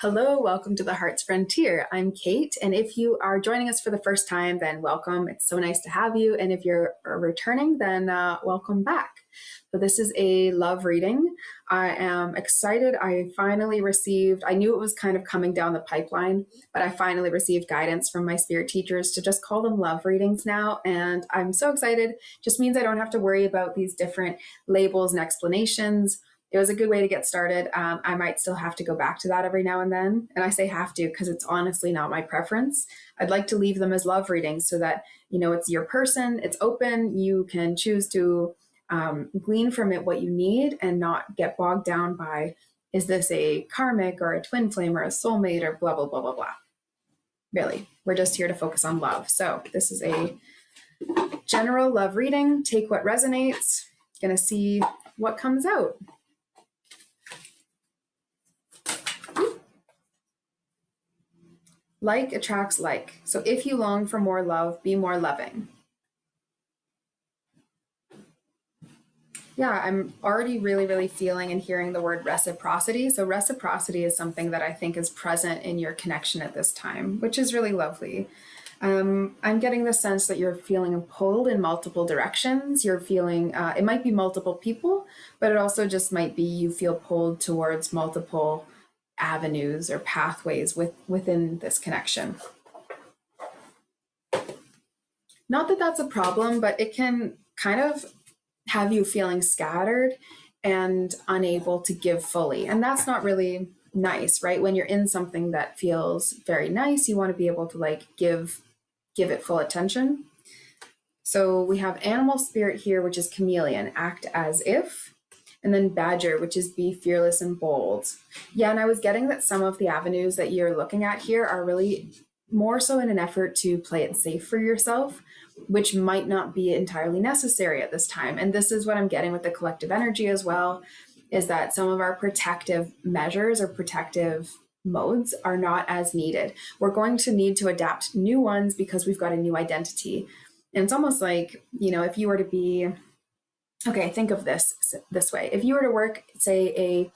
Hello, welcome to the Heart's Frontier. I'm Kate, and if you are joining us for the first time, then welcome. It's so nice to have you. And if you're returning, then welcome back. So, this is a love reading. I am excited. I knew it was kind of coming down the pipeline, but I finally received guidance from my spirit teachers to just call them love readings now. And I'm so excited. Just means I don't have to worry about these different labels and explanations. It was a good way to get started. I might still have to go back to that every now and then. And I say have to because it's honestly not my preference. I'd like to leave them as love readings so that, it's your person, it's open. You can choose to glean from it what you need and not get bogged down by, is this a karmic or a twin flame or a soulmate or blah, blah, blah, blah, blah. Really, we're just here to focus on love. So this is a general love reading. Take what resonates. Gonna see what comes out. Like attracts like. So if you long for more love, be more loving. Yeah, I'm already really, really feeling and hearing the word reciprocity. So reciprocity is something that I think is present in your connection at this time, which is really lovely. I'm getting the sense that you're feeling pulled in multiple directions. You're feeling, it might be multiple people, but it also just might be you feel pulled towards multiple avenues or pathways within this connection. Not that that's a problem, but it can kind of have you feeling scattered and unable to give fully. And that's not really nice, right? When you're in something that feels very nice, you want to be able to give it full attention. So we have animal spirit here, which is chameleon, act as if. And then badger, which is be fearless and bold. Yeah, and I was getting that some of the avenues that you're looking at here are really more so in an effort to play it safe for yourself, which might not be entirely necessary at this time. And this is what I'm getting with the collective energy as well, is that some of our protective measures or protective modes are not as needed. We're going to need to adapt new ones because we've got a new identity. And it's almost like, if you were to be, okay, think of this way. If you were to work, say, a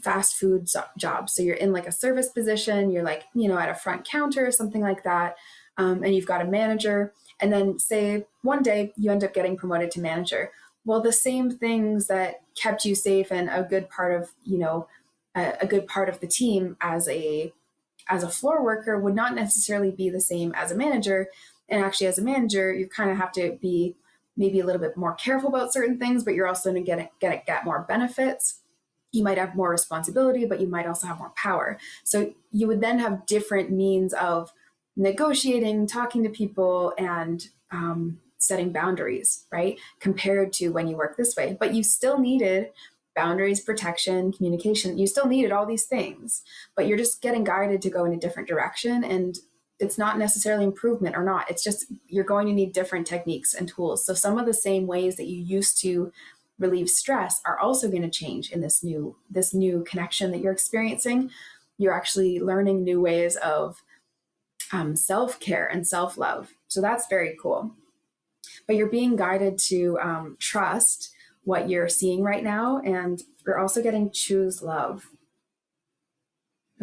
fast food job, so you're in a service position, you're at a front counter or something like that, and you've got a manager, and then say one day you end up getting promoted to manager. Well, the same things that kept you safe and a good part of a good part of the team as a floor worker would not necessarily be the same as a manager. And actually, as a manager, you kind of have to be maybe a little bit more careful about certain things, but you're also going to get more benefits. You might have more responsibility, but you might also have more power. So you would then have different means of negotiating, talking to people, and setting boundaries, right? Compared to when you work this way. But you still needed boundaries, protection, communication. You still needed all these things, but you're just getting guided to go in a different direction. And it's not necessarily improvement or not. It's just you're going to need different techniques and tools. So some of the same ways that you used to relieve stress are also going to change in this new connection that you're experiencing. You're actually learning new ways of self-care and self-love. So that's very cool. But you're being guided to trust what you're seeing right now, and you're also getting choose love.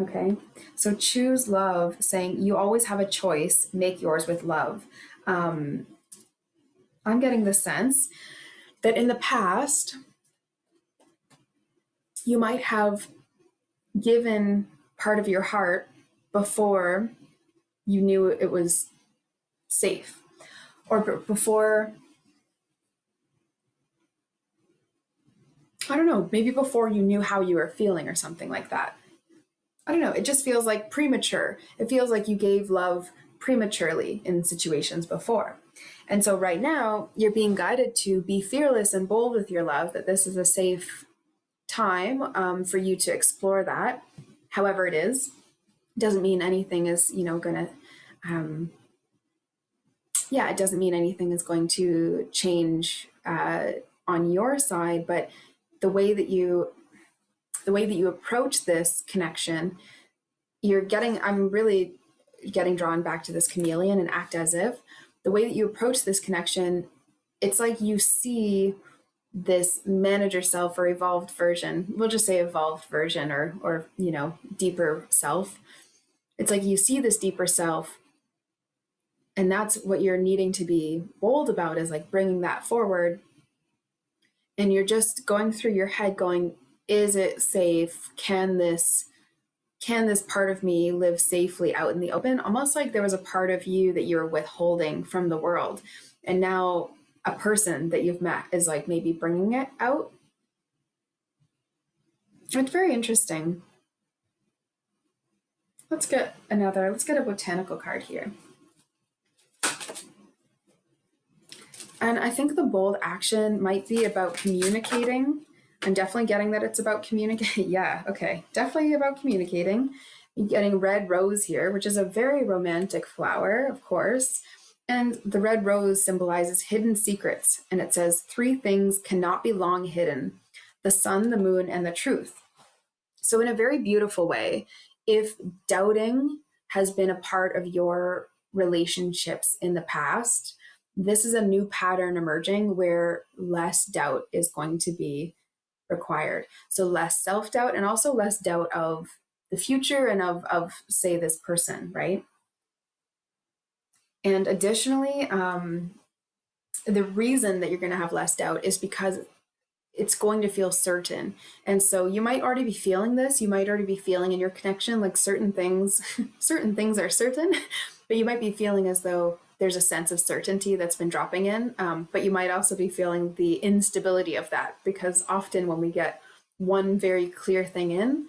Okay, so choose love, saying you always have a choice, make yours with love. I'm getting the sense that in the past, you might have given part of your heart before you knew it was safe, or before, I don't know, maybe before you knew how you were feeling or something like that. I don't know, it just feels like premature. It feels like you gave love prematurely in situations before. And so right now, you're being guided to be fearless and bold with your love, that this is a safe time for you to explore that, however it is. It doesn't mean anything is, gonna, it doesn't mean anything is going to change on your side, but the way that you approach this connection, I'm really getting drawn back to this chameleon and act as if. The way that you approach this connection, it's like you see this manager self or evolved version, we'll just say evolved version, or deeper self. It's like you see this deeper self, and that's what you're needing to be bold about, is like bringing that forward. And you're just going through your head going, is it safe? Can this part of me live safely out in the open? Almost like there was a part of you that you were withholding from the world. And now a person that you've met is like maybe bringing it out. It's very interesting. Let's get a botanical card here. And I think the bold action might be about communicating. I'm definitely getting that it's about communicating. Yeah, okay. Definitely about communicating. You're getting red rose here, which is a very romantic flower, of course. And the red rose symbolizes hidden secrets. And it says, 3 things cannot be long hidden: the sun, the moon, and the truth. So, in a very beautiful way, if doubting has been a part of your relationships in the past, this is a new pattern emerging where less doubt is going to be required. So less self-doubt, and also less doubt of the future and of say, this person, right? And additionally, the reason that you're going to have less doubt is because it's going to feel certain. And so you might already be feeling this. You might already be feeling in your connection like certain things certain things are certain, but you might be feeling as though there's a sense of certainty that's been dropping in. But you might also be feeling the instability of that, because often when we get one very clear thing in,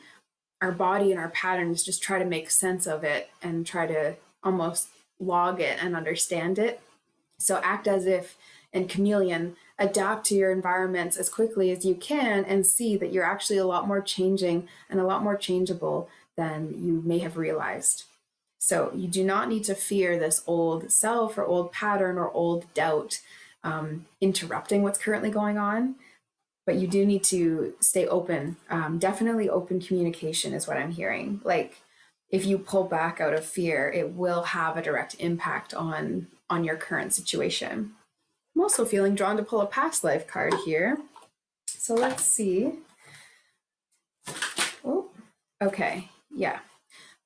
our body and our patterns just try to make sense of it and try to almost log it and understand it. So act as if, and chameleon, adapt to your environments as quickly as you can, and see that you're actually a lot more changing and a lot more changeable than you may have realized. So you do not need to fear this old self or old pattern or old doubt interrupting what's currently going on, but you do need to stay open. Definitely open communication is what I'm hearing. Like, if you pull back out of fear, it will have a direct impact on your current situation. I'm also feeling drawn to pull a past life card here. So let's see. Oh, okay. Yeah.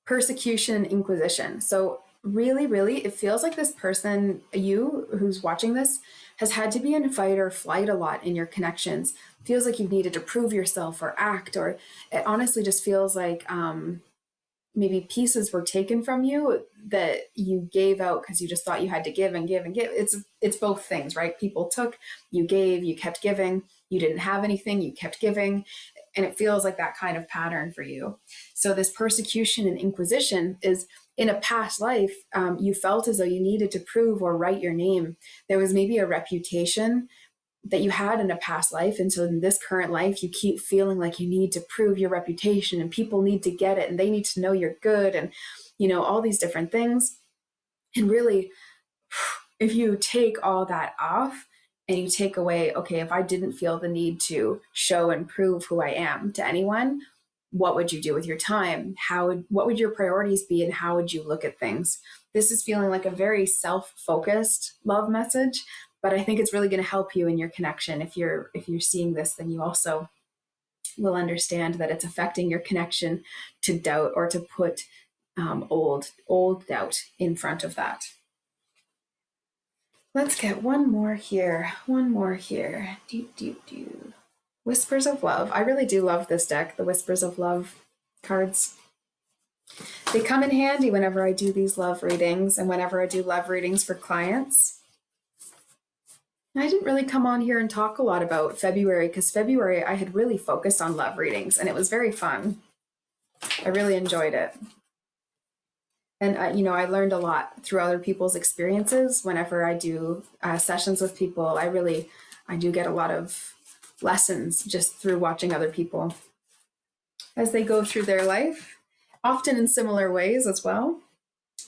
Persecution, inquisition. So really, really, it feels like this person, you who's watching this, has had to be in fight or flight a lot in your connections. Feels like you've needed to prove yourself or act, or it honestly just feels like maybe pieces were taken from you that you gave out because you just thought you had to give and give and give. It's both things, right? People took, you gave, you kept giving. You didn't have anything, you kept giving. And it feels like that kind of pattern for you. So this persecution and inquisition is, in a past life, you felt as though you needed to prove or write your name. There was maybe a reputation that you had in a past life. And so in this current life, you keep feeling like you need to prove your reputation, and people need to get it, and they need to know you're good, and, all these different things. And really, if you take all that off and you take away, okay, if I didn't feel the need to show and prove who I am to anyone, what would you do with your time? What would your priorities be, and how would you look at things? This is feeling like a very self-focused love message, but I think it's really going to help you in your connection. If you're seeing this, then you also will understand that it's affecting your connection to doubt, or to put old doubt in front of that. Let's get one more here. Whispers of Love. I really do love this deck, the Whispers of Love cards. They come in handy whenever I do these love readings, and whenever I do love readings for clients. I didn't really come on here and talk a lot about February, because February I had really focused on love readings, and it was very fun. I really enjoyed it. And, I learned a lot through other people's experiences. Whenever I do sessions with people, I do get a lot of lessons just through watching other people as they go through their life, often in similar ways as well.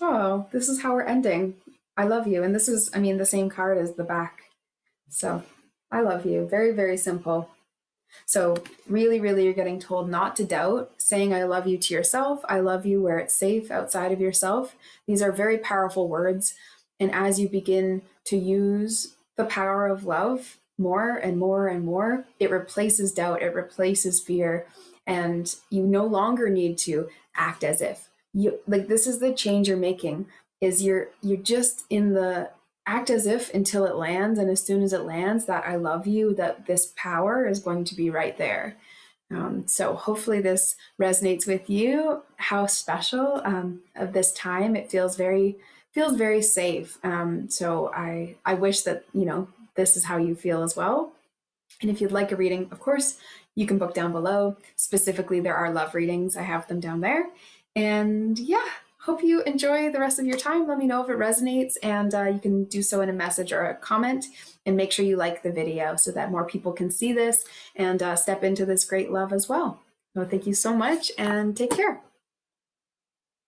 Oh, this is how we're ending. I love you. And this is, the same card as the back. So I love you. Very, very simple. So really, really, you're getting told not to doubt, saying I love you to yourself. I love you where it's safe outside of yourself. These are very powerful words. And as you begin to use the power of love, more and more and more, it replaces doubt, it replaces fear, and you no longer need to act as if you like this is the change you're making is you're just in the act as if until it lands, and as soon as it lands, that I love you, that this power is going to be right there. So hopefully this resonates with you. How special of this time! It feels very safe. So I wish that this is how you feel as well. And if you'd like a reading, of course, you can book down below. Specifically, there are love readings. I have them down there. And yeah, hope you enjoy the rest of your time. Let me know if it resonates, and you can do so in a message or a comment. And make sure you like the video so that more people can see this and step into this great love as well. So thank you so much, and take care.